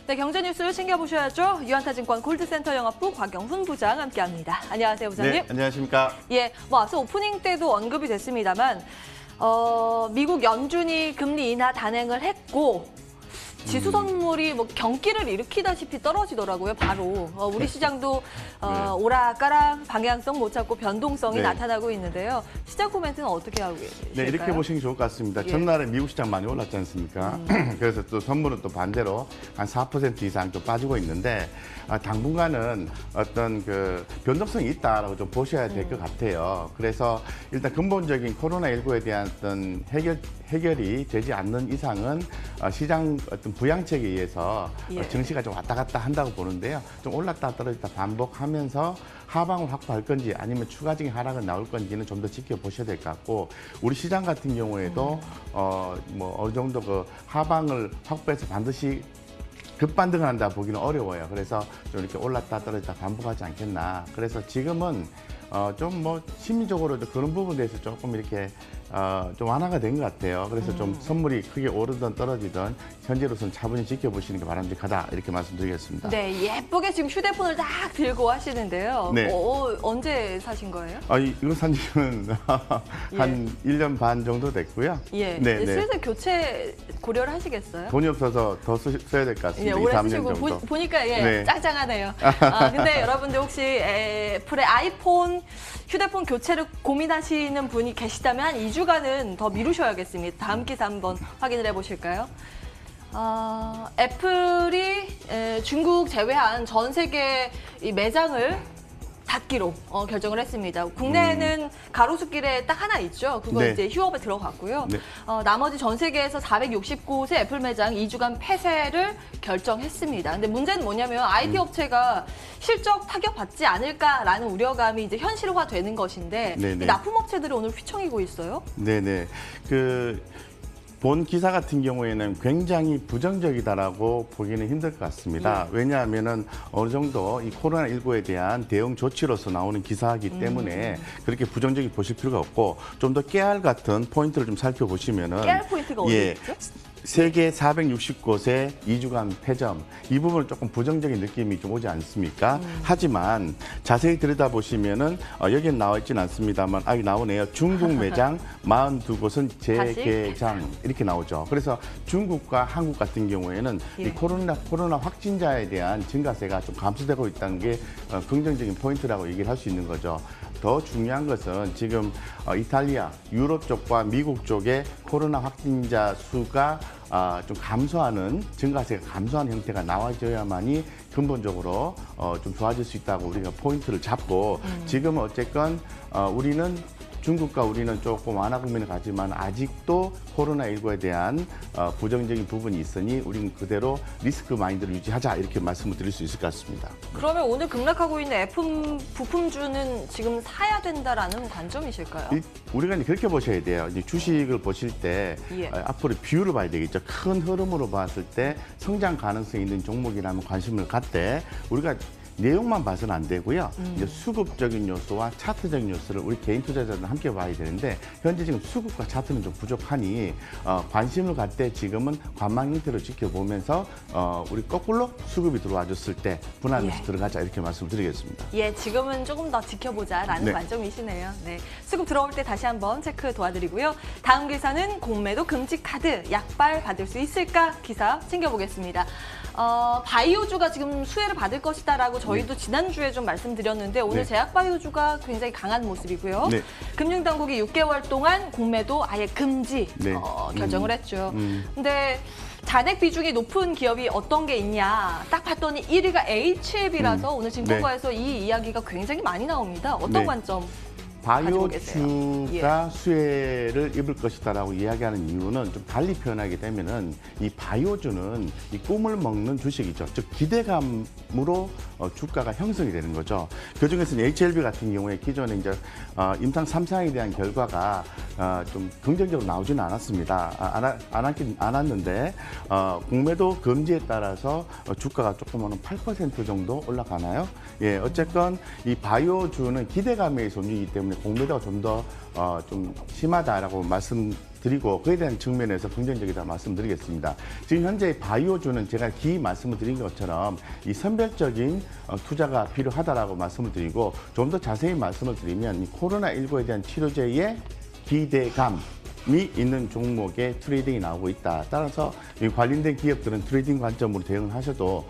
네, 경제 뉴스를 챙겨보셔야죠. 유한타증권 골드센터 영업부 곽영훈 부장 함께합니다. 안녕하세요, 부장님. 네, 안녕하십니까. 예, 앞서 오프닝 때도 언급이 됐습니다만 미국 연준이 금리 인하 단행을 했고 지수 선물이 경기를 일으키다시피 떨어지더라고요. 바로 우리 시장도 오락가락 방향성 못 찾고 변동성이 나타나고 있는데요. 시장 코멘트는 어떻게 하고 계실까요? 네, 이렇게 보시는 게 좋을 것 같습니다. 예. 전날에 미국 시장 많이 올랐지 않습니까? 그래서 또 선물은 또 반대로 한 4% 이상 좀 빠지고 있는데 당분간은 어떤 그 변동성이 있다라고 좀 보셔야 될 것 같아요. 그래서 일단 근본적인 코로나19에 대한 어떤 해결이 되지 않는 이상은 시장 어떤 부양책에 의해서 증시가 좀 왔다 갔다 한다고 보는데요. 좀 올랐다 떨어졌다 반복하면서 하방을 확보할 건지 아니면 추가적인 하락은 나올 건지는 좀 더 지켜보셔야 될 것 같고, 우리 시장 같은 경우에도 어느 정도 그 하방을 확보해서 반드시 급반등을 한다 보기는 어려워요. 그래서 좀 이렇게 올랐다 떨어졌다 반복하지 않겠나. 그래서 지금은 좀 심리적으로도 그런 부분에 대해서 조금 이렇게 좀 완화가 된 것 같아요. 그래서 좀 선물이 크게 오르든 떨어지든 현재로서는 차분히 지켜보시는 게 바람직하다 이렇게 말씀드리겠습니다. 네, 예쁘게 지금 휴대폰을 딱 들고 하시는데요. 네. 언제 사신 거예요? 이거 산 지는 한 1년 반 정도 됐고요. 예, 네, 슬슬 교체 고려를 하시겠어요? 돈이 없어서 더 써야 될 것 같습니다. 예, 오래 2, 3년 쓰시고 정도. 보니까 네. 짱짱하네요. 근데 여러분들 혹시 애플의 아이폰 휴대폰 교체를 고민하시는 분이 계시다면 한 2주간은 더 미루셔야겠습니다. 다음 기사 한번 확인을 해보실까요? 애플이 중국 제외한 전 세계 이 매장을 닫기로 결정을 했습니다. 국내에는 가로수길에 딱 하나 있죠. 그건 네. 이제 휴업에 들어갔고요. 네. 나머지 전 세계에서 460곳의 애플 매장 2주간 폐쇄를 결정했습니다. 근데 문제는 뭐냐면 IT 업체가 실적 타격받지 않을까라는 우려감이 이제 현실화되는 것인데 네네. 이 납품업체들이 오늘 휘청이고 있어요. 네네. 본 기사 같은 경우에는 굉장히 부정적이다라고 보기는 힘들 것 같습니다. 왜냐하면은 어느 정도 이 코로나19에 대한 대응 조치로서 나오는 기사이기 때문에 그렇게 부정적이 보실 필요가 없고, 좀 더 깨알 같은 포인트를 좀 살펴보시면은 깨알 포인트가 어디 있죠? 세계 460곳의 2주간 폐점, 이 부분은 조금 부정적인 느낌이 좀 오지 않습니까? 하지만 자세히 들여다보시면은 여기는 나와 있지는 않습니다만 나오네요. 중국 매장 42곳은 재개장 이렇게 나오죠. 그래서 중국과 한국 같은 경우에는 이 코로나 확진자에 대한 증가세가 좀 감소되고 있다는 게 긍정적인 포인트라고 얘기를 할 수 있는 거죠. 더 중요한 것은 지금 이탈리아, 유럽 쪽과 미국 쪽의 코로나 확진자 수가 좀 감소하는, 증가세가 감소하는 형태가 나와줘야만이 근본적으로 좀 좋아질 수 있다고 우리가 포인트를 잡고, 지금은 어쨌건 우리는 중국과 우리는 조금 완화 국면을 가지만 아직도 코로나19에 대한 부정적인 부분이 있으니 우리는 그대로 리스크 마인드를 유지하자, 이렇게 말씀을 드릴 수 있을 것 같습니다. 그러면 오늘 급락하고 있는 애플 부품주는 지금 사야 된다라는 관점이실까요? 우리가 이제 그렇게 보셔야 돼요. 이제 주식을 보실 때 앞으로 비율을 봐야 되겠죠. 큰 흐름으로 봤을 때 성장 가능성이 있는 종목이라면 관심을 갖되, 우리가 내용만 봐서는 안 되고요. 이제 수급적인 요소와 차트적인 요소를 우리 개인 투자자들은 함께 봐야 되는데, 현재 지금 수급과 차트는 좀 부족하니 관심을 갖되 지금은 관망 형태로 지켜보면서 우리 거꾸로 수급이 들어와 줬을 때 분할해서 들어가자, 이렇게 말씀을 드리겠습니다. 예, 지금은 조금 더 지켜보자라는 관점이시네요. 네, 수급 들어올 때 다시 한번 체크 도와드리고요. 다음 기사는 공매도 금지 카드 약발 받을 수 있을까 기사 챙겨보겠습니다. 바이오주가 지금 수혜를 받을 것이다라고 저희도 지난주에 좀 말씀드렸는데 오늘 제약 바이오주가 굉장히 강한 모습이고요. 금융당국이 6개월 동안 공매도 아예 금지 결정을 했죠. 근데 잔액 비중이 높은 기업이 어떤 게 있냐 딱 봤더니 1위가 HLB라서 오늘 증권가에서 이 이야기가 굉장히 많이 나옵니다. 어떤 관점? 바이오주가 수혜를 입을 것이다라고 이야기하는 이유는 좀 달리 표현하게 되면은 이 바이오주는 이 꿈을 먹는 주식이죠. 즉 기대감으로 주가가 형성이 되는 거죠. 그중에서는 HLB 같은 경우에 기존에 이제 임상 3상에 대한 결과가 좀 긍정적으로 나오지는 않았습니다. 않았는데 공매도 금지에 따라서 주가가 조금 한 8% 정도 올라가나요? 예, 어쨌건 이 바이오주는 기대감에 의해서 움직이기 때문에 때문에 공매도가 좀 더 좀 심하다라고 말씀드리고 그에 대한 측면에서 긍정적이다 말씀드리겠습니다. 지금 현재 바이오주는 제가 말씀을 드린 것처럼 이 선별적인 투자가 필요하다라고 말씀을 드리고 좀 더 자세히 말씀을 드리면 이 코로나19에 대한 치료제의 기대감이 있는 종목의 트레이딩이 나오고 있다. 따라서 이 관련된 기업들은 트레이딩 관점으로 대응을 하셔도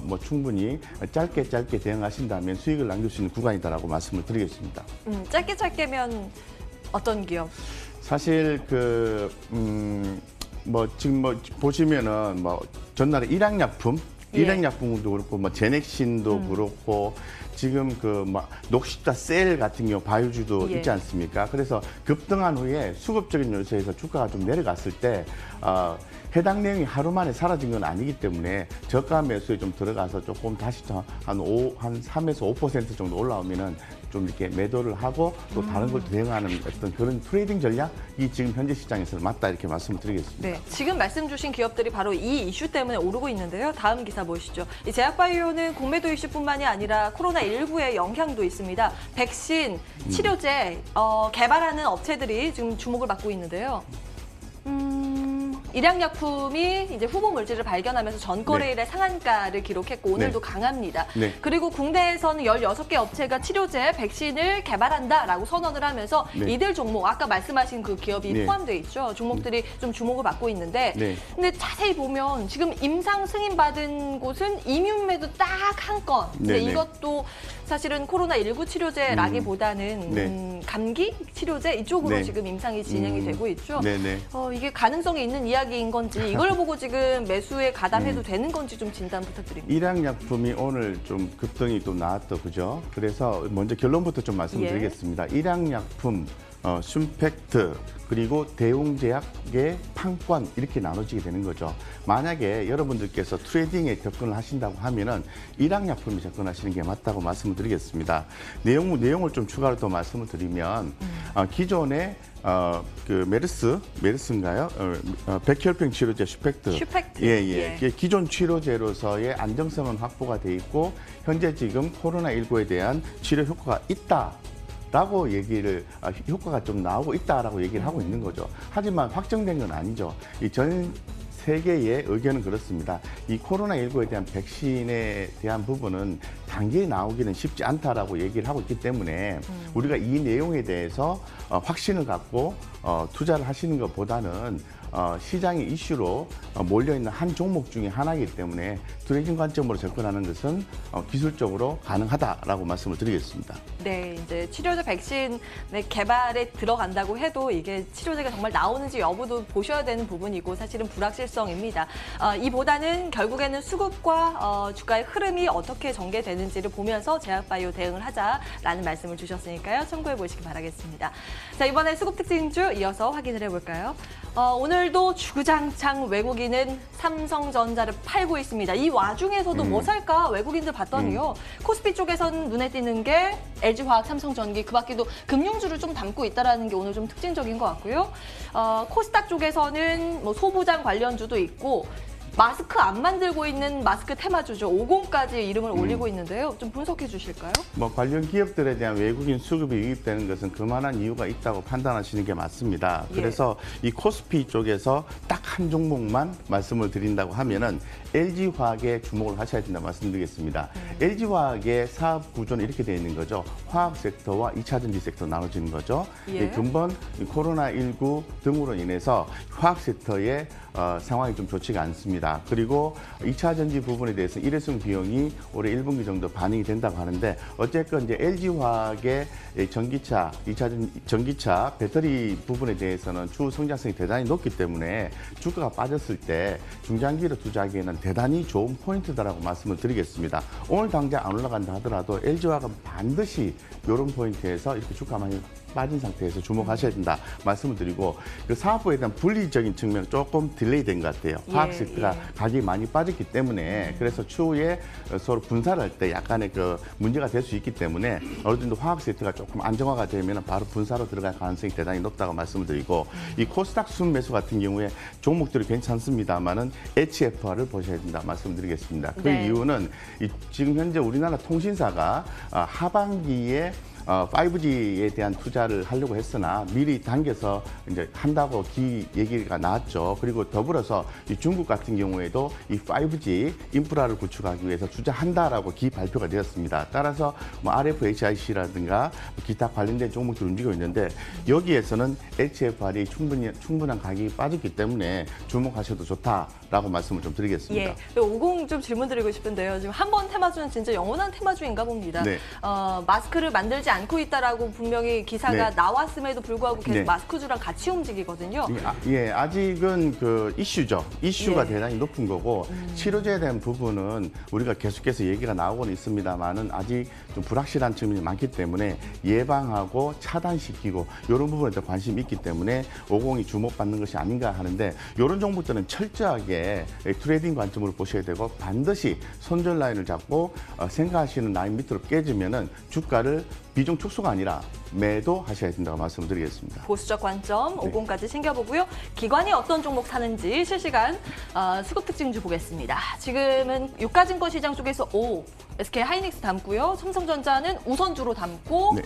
뭐 충분히 짧게 대응하신다면 수익을 남길 수 있는 구간이다라고 말씀을 드리겠습니다. 짧게면 어떤 기업? 사실 지금 보시면은 전날에 일양약품, 예. 일양약품도 그렇고 제넥신도 그렇고 지금 녹십자 셀 같은 경우 바이오주도 예. 있지 않습니까? 그래서 급등한 후에 수급적인 요소에서 주가가 좀 내려갔을 때 해당 내용이 하루 만에 사라진 건 아니기 때문에 저가 매수에 좀 들어가서 조금 다시 한 3에서 5% 정도 올라오면은 좀 이렇게 매도를 하고 또 다른 걸 대응하는 어떤 그런 트레이딩 전략이 지금 현재 시장에서는 맞다 이렇게 말씀을 드리겠습니다. 네, 지금 말씀 주신 기업들이 바로 이 이슈 때문에 오르고 있는데요. 다음 기사 보시죠. 이 제약바이오는 공매도 이슈뿐만이 아니라 코로나19의 영향도 있습니다. 백신, 치료제 개발하는 업체들이 지금 주목을 받고 있는데요. 일양약품이 이제 후보 물질을 발견하면서 전거래일에 상한가를 기록했고 오늘도 강합니다. 네. 그리고 국내에서는 16개 업체가 치료제, 백신을 개발한다라고 선언을 하면서 네. 이들 종목, 아까 말씀하신 그 기업이 네. 포함되어 있죠. 종목들이 좀 주목을 받고 있는데 네. 근데 자세히 보면 지금 임상 승인받은 곳은 이뮨메도 딱 한 건. 근데 네, 네. 이것도 사실은 코로나19 치료제라기보다는 네. 감기 치료제 이쪽으로 네. 지금 임상이 진행이 되고 있죠. 네네. 이게 가능성이 있는 이야기인 건지 이걸 보고 지금 매수에 가담해도 되는 건지 좀 진단 부탁드립니다. 일양약품이 오늘 좀 급등이 또 나왔더 그죠? 그래서 먼저 결론부터 좀 말씀드리겠습니다. 일양약품, 슌팩트 그리고 대웅제약의 판권 이렇게 나눠지게 되는 거죠. 만약에 여러분들께서 트레이딩에 접근을 하신다고 하면은 일양약품에 접근하시는 게 맞다고 말씀을 드리겠습니다. 내용을 좀 추가로 또 말씀을 드리면 기존에 메르스인가요? 백혈병 치료제 슈팩트. 예. 기존 치료제로서의 안정성은 확보가 돼 있고 현재 지금 코로나19에 대한 치료 효과가 있다. 라고 효과가 좀 나오고 있다라고 얘기를 하고 있는 거죠. 하지만 확정된 건 아니죠. 이 전 세계의 의견은 그렇습니다. 이 코로나19에 대한 백신에 대한 부분은 단계에 나오기는 쉽지 않다라고 얘기를 하고 있기 때문에 우리가 이 내용에 대해서 확신을 갖고 투자를 하시는 것보다는 시장의 이슈로 몰려있는 한 종목 중에 하나이기 때문에 트레이딩 관점으로 접근하는 것은 기술적으로 가능하다라고 말씀을 드리겠습니다. 네, 이제 치료제 백신 개발에 들어간다고 해도 이게 치료제가 정말 나오는지 여부도 보셔야 되는 부분이고 사실은 불확실성입니다. 이보다는 결국에는 수급과 주가의 흐름이 어떻게 전개되는지를 보면서 제약바이오 대응을 하자라는 말씀을 주셨으니까요. 참고해 보시기 바라겠습니다. 자, 이번에 수급 특징주 이어서 확인을 해볼까요? 오늘도 주구장창 외국인은 삼성전자를 팔고 있습니다. 이 와중에서도 뭐 살까 외국인들 봤더니요. 코스피 쪽에서는 눈에 띄는 게 LG화학, 삼성전기 그 밖에도 금융주를 좀 담고 있다는 게 오늘 좀 특징적인 것 같고요. 코스닥 쪽에서는 뭐 소부장 관련주도 있고 마스크 안 만들고 있는 마스크 테마주죠. 50까지 이름을 올리고 있는데요. 좀 분석해 주실까요? 관련 기업들에 대한 외국인 수급이 유입되는 것은 그만한 이유가 있다고 판단하시는 게 맞습니다. 예. 그래서 이 코스피 쪽에서 딱 한 종목만 말씀을 드린다고 하면은 LG화학에 주목을 하셔야 된다고 말씀드리겠습니다. LG화학의 사업 구조는 이렇게 되어 있는 거죠. 화학 섹터와 2차 전지 섹터 나눠지는 거죠. 예. 근본 코로나19 등으로 인해서 화학 섹터의 상황이 좀 좋지가 않습니다. 그리고 2차 전지 부분에 대해서 일회성 비용이 올해 1분기 정도 반영이 된다고 하는데 어쨌건 이제 LG화학의 전기차, 2차 전기차 배터리 부분에 대해서는 추후 성장성이 대단히 높기 때문에 주가가 빠졌을 때 중장기로 투자하기에는 대단히 좋은 포인트다라고 말씀을 드리겠습니다. 오늘 당장 안 올라간다 하더라도 LG화학은 반드시 이런 포인트에서 이렇게 주가 많이 빠진 상태에서 주목하셔야 된다 말씀을 드리고 그 사업부에 대한 분리적인 측면은 조금 딜레이 된 것 같아요. 화학 섹터가 가격이 많이 빠졌기 때문에 그래서 추후에 서로 분사를 할 때 약간의 문제가 될 수 있기 때문에 어느 정도 화학 섹터가 조금 안정화가 되면 바로 분사로 들어갈 가능성이 대단히 높다고 말씀을 드리고 이 코스닥 순매수 같은 경우에 종목들이 괜찮습니다만은 HFR을 보셔야 주목하셔야 된다 말씀드리겠습니다. 그 네. 이유는 지금 현재 우리나라 통신사가 하반기에 5G에 대한 투자를 하려고 했으나 미리 당겨서 이제 한다고 얘기가 나왔죠. 그리고 더불어서 이 중국 같은 경우에도 이 5G 인프라를 구축하기 위해서 투자한다라고 발표가 되었습니다. 따라서 뭐 RFHIC라든가 기타 관련된 종목들이 움직이고 있는데 여기에서는 HFR이 충분한 가격이 빠졌기 때문에 주목하셔도 좋다라고 말씀을 좀 드리겠습니다. 예, 50 좀 질문 드리고 싶은데요. 지금 한 번 테마주는 진짜 영원한 테마주인가 봅니다. 네. 마스크를 만들지 않고 있다라고 분명히 기사가 네. 나왔음에도 불구하고 계속 네. 마스크주랑 같이 움직이거든요. 아직은 그 이슈죠. 이슈가 예. 대단히 높은 거고 치료제에 대한 부분은 우리가 계속해서 얘기가 나오고는 있습니다만은 아직 좀 불확실한 측면이 많기 때문에 예방하고 차단시키고 이런 부분에 더 관심이 있기 때문에 50이 주목받는 것이 아닌가 하는데 이런 종목들은 철저하게 트레이딩 관점으로 보셔야 되고 반드시 손절 라인을 잡고 생각하시는 라인 밑으로 깨지면은 주가를 비중 축소가 아니라 매도하셔야 된다고 말씀드리겠습니다. 보수적 관점 네. 50까지 챙겨보고요. 기관이 어떤 종목 사는지 실시간 수급 특징주 보겠습니다. 지금은 유가증권 시장 쪽에서 O, SK 하이닉스 담고요. 삼성전자는 우선주로 담고 네.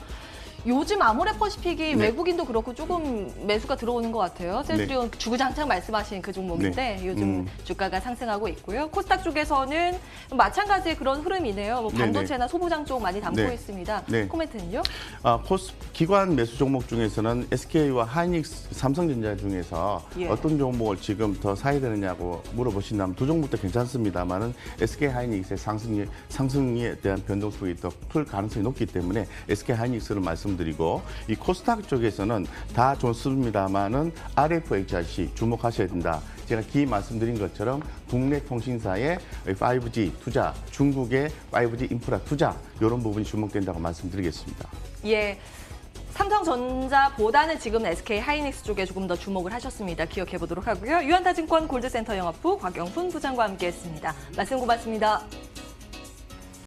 요즘 아모레퍼시픽이 네. 외국인도 그렇고 조금 매수가 들어오는 것 같아요. 셀트리온 주구장창 말씀하신 그 종목인데 네. 요즘 주가가 상승하고 있고요. 코스닥 쪽에서는 마찬가지의 그런 흐름이네요. 뭐 반도체나 소부장 쪽 많이 담고 네. 있습니다. 네. 코멘트는요? 기관 매수 종목 중에서는 SK와 하이닉스, 삼성전자 중에서 예. 어떤 종목을 지금 더 사야 되느냐고 물어보신다면 두 종목도 괜찮습니다만은 SK 하이닉스의 상승에 대한 변동폭이 더 클 가능성이 높기 때문에 SK 하이닉스를 말씀드리고 이 코스닥 쪽에서는 다 좋습니다만은 RFHIC 주목하셔야 된다. 제가 말씀드린 것처럼 국내 통신사의 5G 투자, 중국의 5G 인프라 투자 이런 부분이 주목된다고 말씀드리겠습니다. 예. 삼성전자보다는 지금 SK 하이닉스 쪽에 조금 더 주목을 하셨습니다. 기억해 보도록 하고요. 유한타증권 골드센터 영업부 곽영훈 부장과 함께했습니다. 말씀 고맙습니다.